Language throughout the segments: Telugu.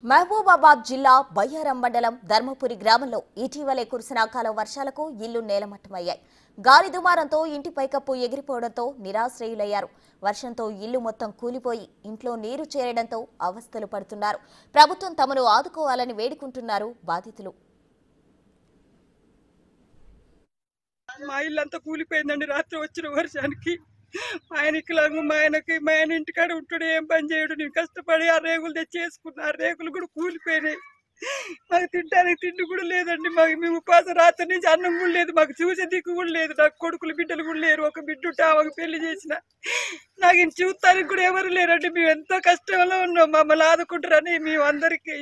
మహబూబాబాద్ జిల్లా బయ్యారం మండలం ధర్మపురి గ్రామంలో ఇటీవలే కురిసిన అకాల వర్షాలకు ఇల్లు నేలమట్టమయ్యాయి. గాలి దుమారంతో ఇంటి పైకప్పు ఎగిరిపోవడంతో నిరాశ్రయులయ్యారు. వర్షంతో ఇల్లు మొత్తం కూలిపోయి ఇంట్లో నీరు చేరడంతో అవస్థలు పడుతున్నారు. ప్రభుత్వం తమను ఆదుకోవాలని వేడుకుంటున్నారు బాధితులు. మా ఇల్లంతా కూలిపోయిందండి రాత్రి వచ్చిన వర్షానికి. మా ఆయన ఇంటికాడ ఉంటాడు, ఏం పని చేయడు. నేను కష్టపడి ఆ రేగులు తెచ్చేసుకున్నా, ఆ రేగులు కూడా కూలిపోయినాయి. మాకు తింటానికి తిండి కూడా లేదండి. మేము ఉపాసం రాత్రి నుంచి అన్నం కూడా లేదు, మాకు చూసే దిక్కు కూడా లేదు. నాకు కొడుకులు బిడ్డలు కూడా లేరు. ఒక బిడ్డ ఉంటే ఆమెకు పెళ్లి చేసిన, నాకు ఇంక చూస్తానికి కూడా ఎవరు లేరండి. మేము ఎంతో కష్టంలో ఉన్నాం. మమ్మల్ని ఆదుకుంటారని మేము అందరికీ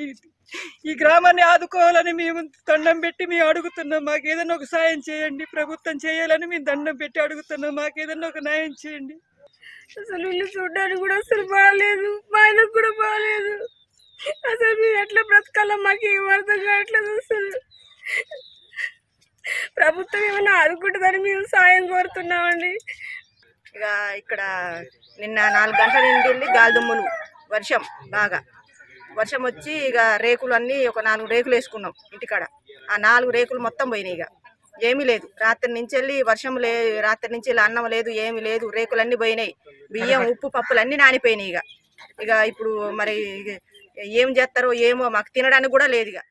ఈ గ్రామాన్ని ఆదుకోవాలని మేము దండం పెట్టి మేము అడుగుతున్నాం. మాకు ఏదైనా ఒక సాయం చేయండి, ప్రభుత్వం చేయాలని మేము దండం పెట్టి అడుగుతున్నాం. మాకు ఏదైనా ఒక న్యాయం చేయండి. అసలు ఇల్లు చూడడానికి కూడా అసలు బాగాలేదు, మా ఆయనకు కూడా బాగాలేదు. అసలు మేము ఎట్లా బ్రతకాలో మాకు ఏం అర్థం కావట్లేదు. అసలు ప్రభుత్వం ఏమైనా ఆదుకుంటుందని మేము సాయం కోరుతున్నామండి. ఇక ఇక్కడ నిన్న 4 గంటల నుండి గాలిదుమ్ములు, వర్షం బాగా వర్షం వచ్చి ఇక రేకులు అన్నీ ఒక 4 రేకులు వేసుకున్నాం ఇంటికాడ. ఆ 4 రేకులు మొత్తం పోయినాయి. ఇక ఏమీ లేదు. రాత్రి నుంచి వెళ్ళి వర్షం రాత్రి నుంచి వెళ్ళి అన్నం లేదు, ఏమీ లేదు. రేకులన్నీ పోయినాయి. బియ్యం, ఉప్పు, పప్పులు అన్నీ నానిపోయినాయి. ఇక ఇప్పుడు మరి ఏం చేస్తారో ఏమో, మాకు తినడానికి కూడా లేదు. ఇక